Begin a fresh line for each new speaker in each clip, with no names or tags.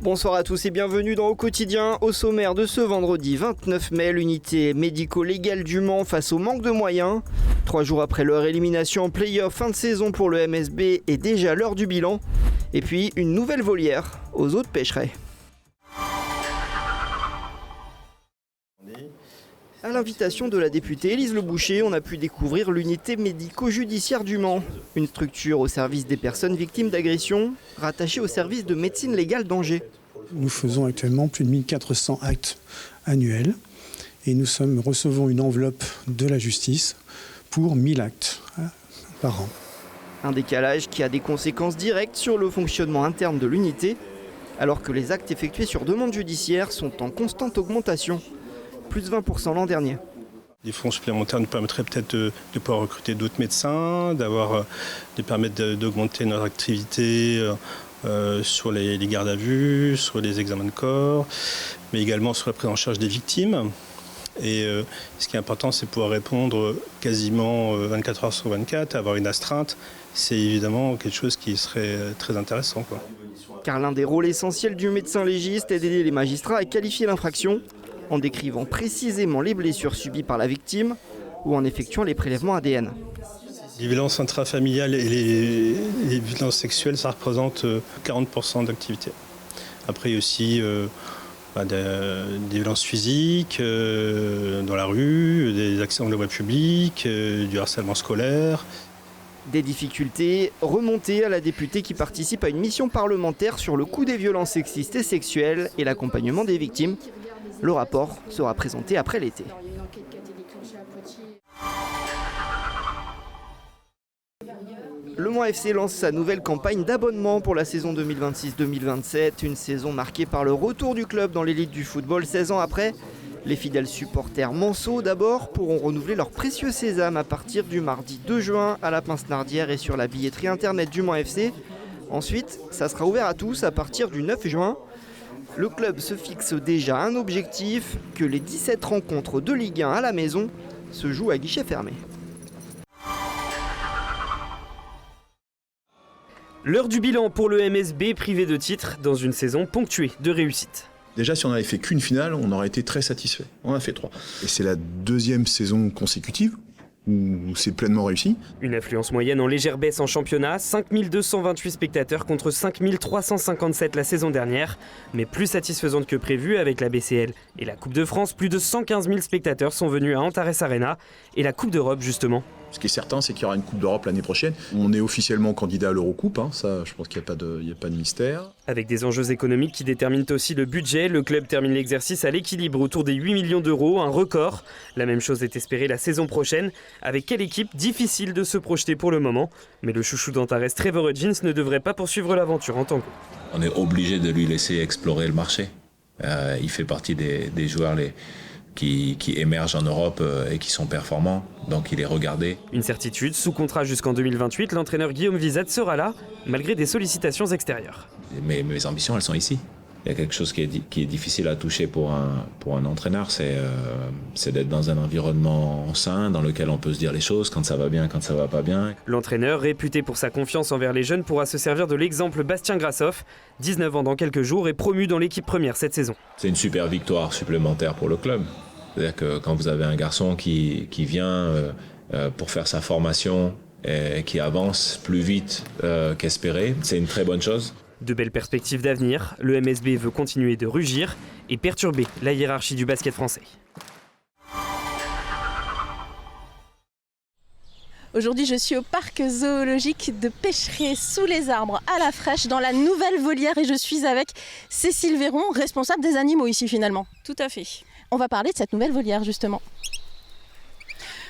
Bonsoir à tous et bienvenue dans Au Quotidien. Au sommaire de ce vendredi 29 mai, l'unité médico-légale du Mans face au manque de moyens. 3 jours après leur élimination en play-off fin de saison pour le MSB est déjà l'heure du bilan. Et puis une nouvelle volière aux eaux de Pêcheret. À l'invitation de la députée Élise Le Boucher, on a pu découvrir l'unité médico-judiciaire du Mans. Une structure au service des personnes victimes d'agressions, rattachée au service de médecine légale d'Angers.
Nous faisons actuellement plus de 1400 actes annuels et nous recevons une enveloppe de la justice pour 1000 actes par an.
Un décalage qui a des conséquences directes sur le fonctionnement interne de l'unité, alors que les actes effectués sur demande judiciaire sont en constante augmentation. Plus de 20% l'an dernier.
Les fonds supplémentaires nous permettraient peut-être de pouvoir recruter d'autres médecins, de permettre d'augmenter notre activité sur les gardes à vue, sur les examens de corps, mais également sur la prise en charge des victimes. Et ce qui est important, c'est pouvoir répondre quasiment 24 heures sur 24, avoir une astreinte. C'est évidemment quelque chose qui serait très intéressant, quoi.
Car l'un des rôles essentiels du médecin légiste est d'aider les magistrats à qualifier l'infraction, en décrivant précisément les blessures subies par la victime ou en effectuant les prélèvements ADN.
Les violences intrafamiliales et les violences sexuelles, ça représente 40% d'activité. Après, il y a aussi des violences physiques dans la rue, des accidents de la voie publique, du harcèlement scolaire.
Des difficultés remontées à la députée qui participe à une mission parlementaire sur le coût des violences sexistes et sexuelles et l'accompagnement des victimes. Le rapport sera présenté après l'été. Le Mans FC lance sa nouvelle campagne d'abonnement pour la saison 2026-2027, une saison marquée par le retour du club dans l'élite du football 16 ans après. Les fidèles supporters manceaux d'abord pourront renouveler leur précieux sésame à partir du mardi 2 juin à la Pince-Nardière et sur la billetterie internet du Mans FC. Ensuite, ça sera ouvert à tous à partir du 9 juin. Le club se fixe déjà un objectif, que les 17 rencontres de Ligue 1 à la maison se jouent à guichet fermé.
L'heure du bilan pour le MSB privé de titre dans une saison ponctuée de réussite.
Déjà, si on n'avait fait qu'une finale, on aurait été très satisfait. On a fait 3. Et c'est la deuxième saison consécutive où c'est pleinement réussi.
Une affluence moyenne en légère baisse en championnat, 5228 spectateurs contre 5357 la saison dernière, mais plus satisfaisante que prévu avec la BCL et la Coupe de France. Plus de 115 000 spectateurs sont venus à Antares Arena et la Coupe d'Europe justement.
Ce qui est certain, c'est qu'il y aura une Coupe d'Europe l'année prochaine. On est officiellement candidat à l'Eurocoupe, ça je pense qu'il n'y a pas de mystère.
Avec des enjeux économiques qui déterminent aussi le budget, le club termine l'exercice à l'équilibre autour des 8 millions d'euros, un record. La même chose est espérée la saison prochaine. Avec quelle équipe? Difficile de se projeter pour le moment. Mais le chouchou d'Antares, Trevor Hudgens, ne devrait pas poursuivre l'aventure en tant que...
On est obligé de lui laisser explorer le marché. Il fait partie des joueurs qui émergent en Europe et qui sont performants, donc il est regardé.
Une certitude, sous contrat jusqu'en 2028, l'entraîneur Guillaume Vizat sera là, malgré des sollicitations extérieures.
Mais mes ambitions, elles sont ici. Il y a quelque chose qui est difficile à toucher pour un entraîneur, c'est d'être dans un environnement sain, dans lequel on peut se dire les choses, quand ça va bien, quand ça va pas bien.
L'entraîneur, réputé pour sa confiance envers les jeunes, pourra se servir de l'exemple Bastien Grassoff, 19 ans dans quelques jours et promu dans l'équipe première cette saison.
C'est une super victoire supplémentaire pour le club. C'est-à-dire que quand vous avez un garçon qui vient pour faire sa formation et qui avance plus vite qu'espéré, c'est une très bonne chose.
De belles perspectives d'avenir, le MSB veut continuer de rugir et perturber la hiérarchie du basket français.
Aujourd'hui, je suis au parc zoologique de Pêcheret, sous les arbres, à la fraîche, dans la nouvelle volière, et je suis avec Cécile Véron, responsable des animaux ici finalement.
Tout à fait.
On va parler de cette nouvelle volière justement.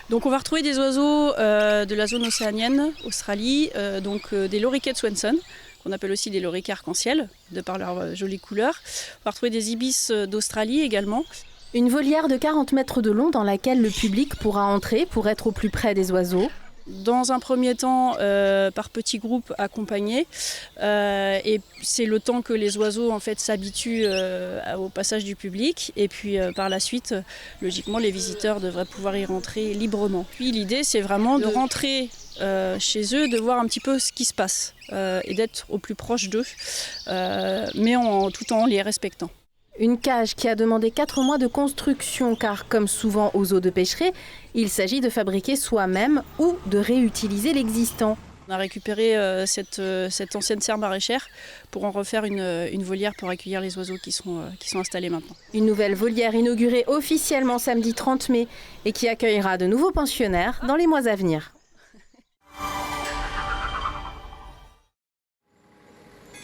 Donc on va retrouver des oiseaux de la zone océanienne, Australie, des loriquets de Swenson, qu'on appelle aussi des loriquets arc-en-ciel, de par leur jolie couleur. On va retrouver des ibis d'Australie également.
Une volière de 40 mètres de long dans laquelle le public pourra entrer pour être au plus près des oiseaux.
Dans un premier temps, par petits groupes accompagnés, et c'est le temps que les oiseaux en fait s'habituent au passage du public, et puis par la suite, logiquement, les visiteurs devraient pouvoir y rentrer librement. Puis l'idée, c'est vraiment de rentrer chez eux, de voir un petit peu ce qui se passe et d'être au plus proche d'eux, mais tout en les respectant.
Une cage qui a demandé 4 mois de construction car, comme souvent aux zoos de Pécherets, il s'agit de fabriquer soi-même ou de réutiliser l'existant.
On a récupéré cette ancienne serre maraîchère pour en refaire une volière pour accueillir les oiseaux qui sont installés maintenant.
Une nouvelle volière inaugurée officiellement samedi 30 mai et qui accueillera de nouveaux pensionnaires dans les mois à venir.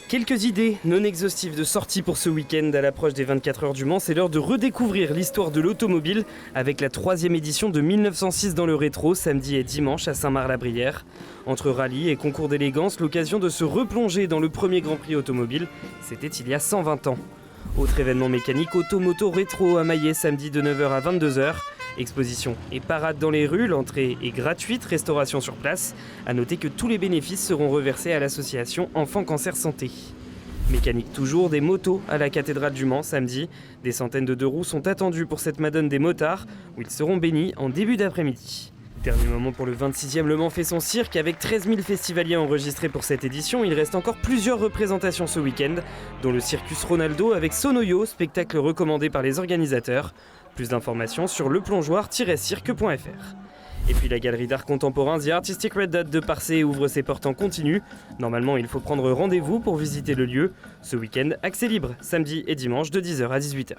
Quelques idées non exhaustives de sortie pour ce week-end à l'approche des 24 heures du Mans. C'est l'heure de redécouvrir l'histoire de l'automobile avec la 3e édition de 1906 dans le rétro, samedi et dimanche à Saint-Marc-la-Brière. Entre rallye et concours d'élégance, l'occasion de se replonger dans le premier Grand Prix automobile, c'était il y a 120 ans. Autre événement mécanique, Automoto Rétro à Maillet, samedi de 9h à 22h. Exposition et parade dans les rues, l'entrée est gratuite, restauration sur place. A noter que tous les bénéfices seront reversés à l'association Enfants Cancer Santé. Mécanique toujours, des motos à la cathédrale du Mans samedi. Des centaines de 2 roues sont attendues pour cette Madone des motards, où ils seront bénis en début d'après-midi. Dernier moment pour le 26e Le Mans fait son cirque avec 13 000 festivaliers enregistrés pour cette édition. Il reste encore plusieurs représentations ce week-end, dont le Circus Ronaldo avec Sonoyo, spectacle recommandé par les organisateurs. Plus d'informations sur leplongeoir-cirque.fr. Et puis la galerie d'art contemporain The Artistic Red Dot de Parcé ouvre ses portes en continu. Normalement, il faut prendre rendez-vous pour visiter le lieu. Ce week-end, accès libre, samedi et dimanche de 10h à 18h.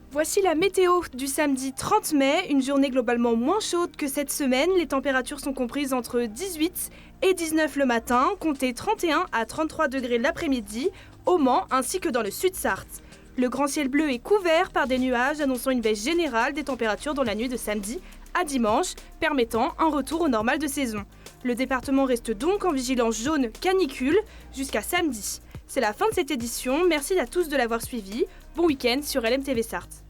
Voici la météo du samedi 30 mai, une journée globalement moins chaude que cette semaine. Les températures sont comprises entre 18 et 19 le matin, comptez 31 à 33 degrés l'après-midi, au Mans ainsi que dans le Sud-Sarthe. Le grand ciel bleu est couvert par des nuages annonçant une baisse générale des températures dans la nuit de samedi à dimanche, permettant un retour au normal de saison. Le département reste donc en vigilance jaune canicule jusqu'à samedi. C'est la fin de cette édition, merci à tous de l'avoir suivi. Bon week-end sur LMTV Sarthe.